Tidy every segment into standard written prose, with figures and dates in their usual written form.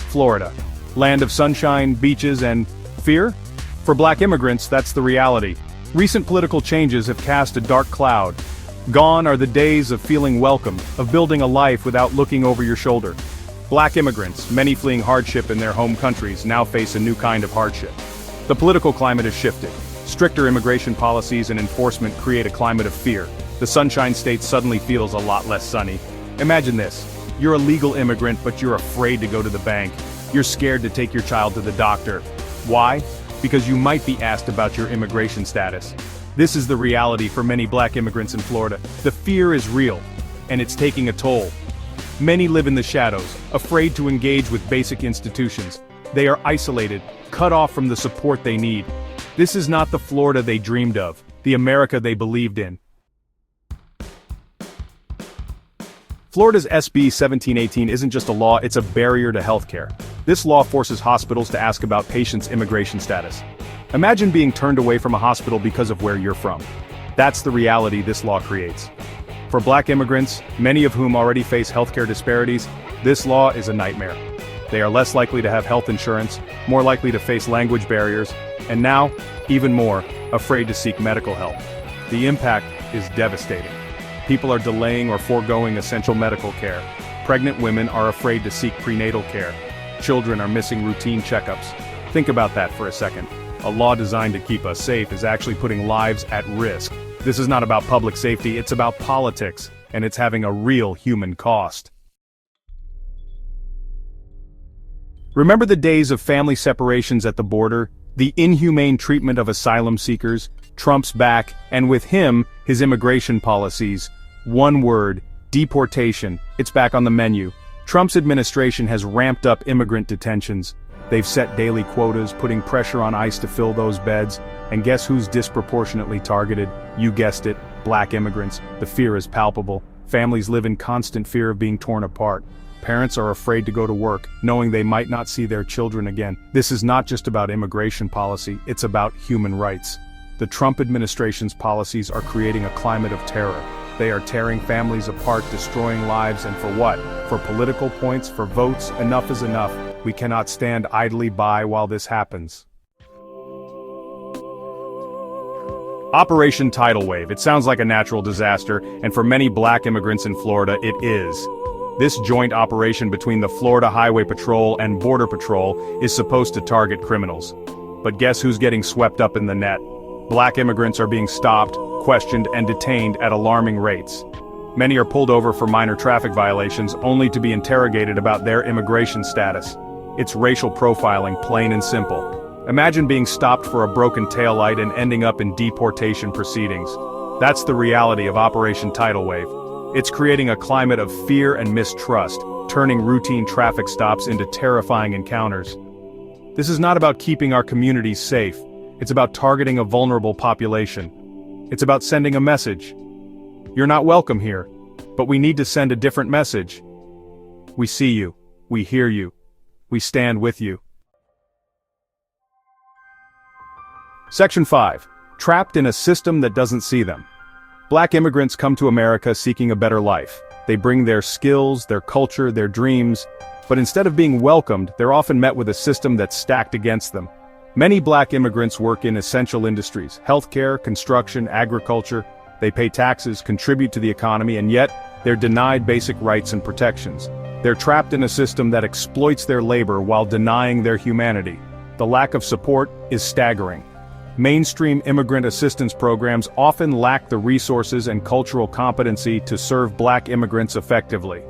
Florida. Land of sunshine, beaches, and fear? For black immigrants, that's the reality. Recent political changes have cast a dark cloud. Gone are the days of feeling welcomed, of building a life without looking over your shoulder. Black immigrants, many fleeing hardship in their home countries, now face a new kind of hardship. The political climate has shifted. Stricter immigration policies and enforcement create a climate of fear. The Sunshine State suddenly feels a lot less sunny. Imagine this. You're a legal immigrant, but you're afraid to go to the bank. You're scared to take your child to the doctor. Why? Because you might be asked about your immigration status. This is the reality for many black immigrants in Florida. The fear is real, and it's taking a toll. Many live in the shadows, afraid to engage with basic institutions. They are isolated, cut off from the support they need. This is not the Florida they dreamed of, the America they believed in. Florida's SB 1718 isn't just a law, it's a barrier to healthcare. This law forces hospitals to ask about patients' immigration status. Imagine being turned away from a hospital because of where you're from. That's the reality this law creates. For black immigrants, many of whom already face healthcare disparities, this law is a nightmare. They are less likely to have health insurance, more likely to face language barriers, and now, even more, afraid to seek medical help. The impact is devastating. People are delaying or foregoing essential medical care. Pregnant women are afraid to seek prenatal care. Children are missing routine checkups. Think about that for a second. A law designed to keep us safe is actually putting lives at risk. This is not about public safety, it's about politics, and it's having a real human cost. Remember the days of family separations at the border, the inhumane treatment of asylum seekers, Trump's back, and with him, his immigration policies. One word, deportation, it's back on the menu. Trump's administration has ramped up immigrant detentions. They've set daily quotas, putting pressure on ICE to fill those beds. And guess who's disproportionately targeted? You guessed it, black immigrants. The fear is palpable. Families live in constant fear of being torn apart. Parents are afraid to go to work, knowing they might not see their children again. This is not just about immigration policy, it's about human rights. The Trump administration's policies are creating a climate of terror. They are tearing families apart, destroying lives, and for what? For political points, for votes, enough is enough. We cannot stand idly by while this happens. Operation Tidal Wave. It sounds like a natural disaster, and for many black immigrants in Florida, it is. This joint operation between the Florida Highway Patrol and Border Patrol is supposed to target criminals. But guess who's getting swept up in the net? Black immigrants are being stopped, questioned, and detained at alarming rates. Many are pulled over for minor traffic violations only to be interrogated about their immigration status. It's racial profiling, plain and simple. Imagine being stopped for a broken taillight and ending up in deportation proceedings. That's the reality of Operation Tidal Wave. It's creating a climate of fear and mistrust, turning routine traffic stops into terrifying encounters. This is not about keeping our communities safe. It's about targeting a vulnerable population. It's about sending a message. You're not welcome here, but we need to send a different message. We see you. We hear you. We stand with you. Section 5. Trapped in a system that doesn't see them. Black immigrants come to America seeking a better life. They bring their skills, their culture, their dreams, but instead of being welcomed, they're often met with a system that's stacked against them. Many black immigrants work in essential industries, healthcare, construction, agriculture. They pay taxes, contribute to the economy, and yet, they're denied basic rights and protections. They're trapped in a system that exploits their labor while denying their humanity. The lack of support is staggering. Mainstream immigrant assistance programs often lack the resources and cultural competency to serve black immigrants effectively.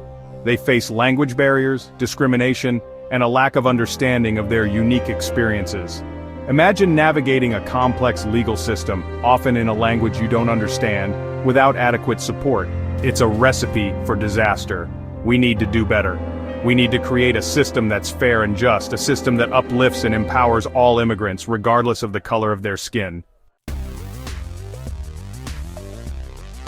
They face language barriers, discrimination, and a lack of understanding of their unique experiences. Imagine navigating a complex legal system, often in a language you don't understand, without adequate support. It's a recipe for disaster. We need to do better. We need to create a system that's fair and just, a system that uplifts and empowers all immigrants, regardless of the color of their skin.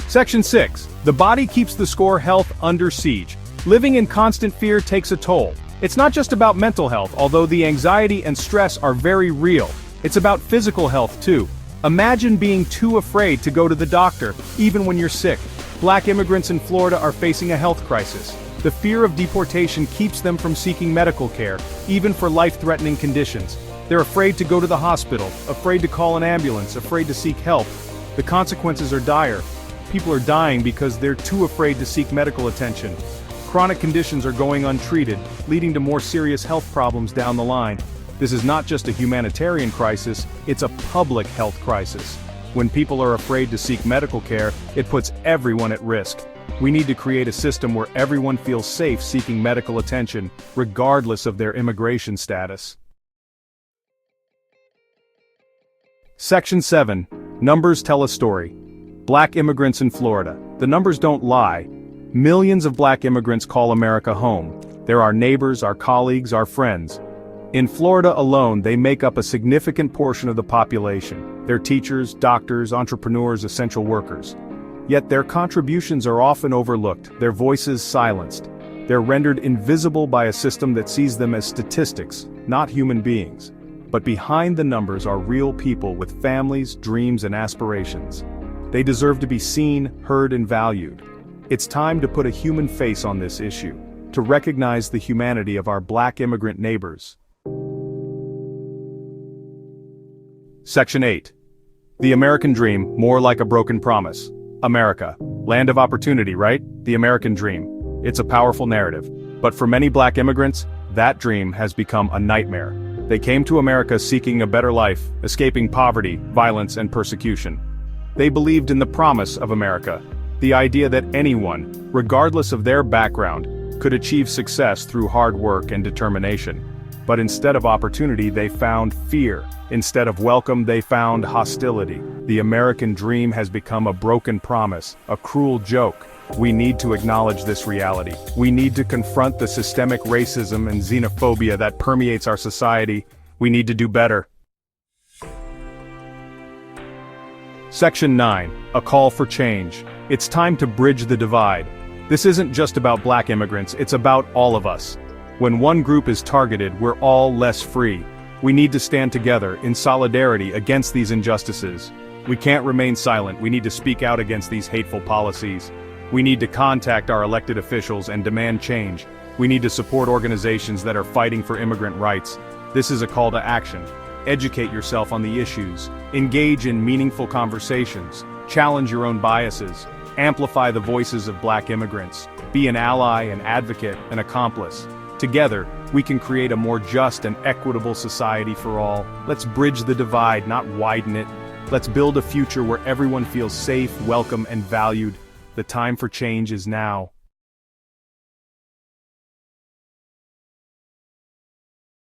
Section 6. The body keeps the score. Health under siege. Living in constant fear takes a toll. It's not just about mental health, although the anxiety and stress are very real. It's about physical health too. Imagine being too afraid to go to the doctor, even when you're sick. Black immigrants in Florida are facing a health crisis. The fear of deportation keeps them from seeking medical care, even for life-threatening conditions. They're afraid to go to the hospital, afraid to call an ambulance, afraid to seek help. The consequences are dire. People are dying because they're too afraid to seek medical attention. Chronic conditions are going untreated, leading to more serious health problems down the line. This is not just a humanitarian crisis, it's a public health crisis. When people are afraid to seek medical care, it puts everyone at risk. We need to create a system where everyone feels safe seeking medical attention, regardless of their immigration status. Section 7. Numbers tell a story. Black immigrants in Florida. The numbers don't lie. Millions of black immigrants call America home. They're our neighbors, our colleagues, our friends. In Florida alone, they make up a significant portion of the population. They're teachers, doctors, entrepreneurs, essential workers. Yet their contributions are often overlooked, their voices silenced. They're rendered invisible by a system that sees them as statistics, not human beings. But behind the numbers are real people with families, dreams, and aspirations. They deserve to be seen, heard, and valued. It's time to put a human face on this issue, to recognize the humanity of our black immigrant neighbors. Section 8. The American Dream, more like a broken promise. America. Land of opportunity, right? The American dream. It's a powerful narrative. But for many black immigrants, that dream has become a nightmare. They came to America seeking a better life, escaping poverty, violence, and persecution. They believed in the promise of America, the idea that anyone, regardless of their background, could achieve success through hard work and determination. But instead of opportunity, they found fear. Instead of welcome, they found hostility. The American dream has become a broken promise, a cruel joke. We need to acknowledge this reality. We need to confront the systemic racism and xenophobia that permeates our society. We need to do better. Section 9. A call for change. It's time to bridge the divide. This isn't just about black immigrants, it's about all of us. When one group is targeted, we're all less free. We need to stand together, in solidarity, against these injustices. We can't remain silent, we need to speak out against these hateful policies. We need to contact our elected officials and demand change. We need to support organizations that are fighting for immigrant rights. This is a call to action. Educate yourself on the issues. Engage in meaningful conversations. Challenge your own biases. Amplify the voices of black immigrants. Be an ally, an advocate, an accomplice. Together, we can create a more just and equitable society for all. Let's bridge the divide, not widen it. Let's build a future where everyone feels safe, welcome, and valued. The time for change is now.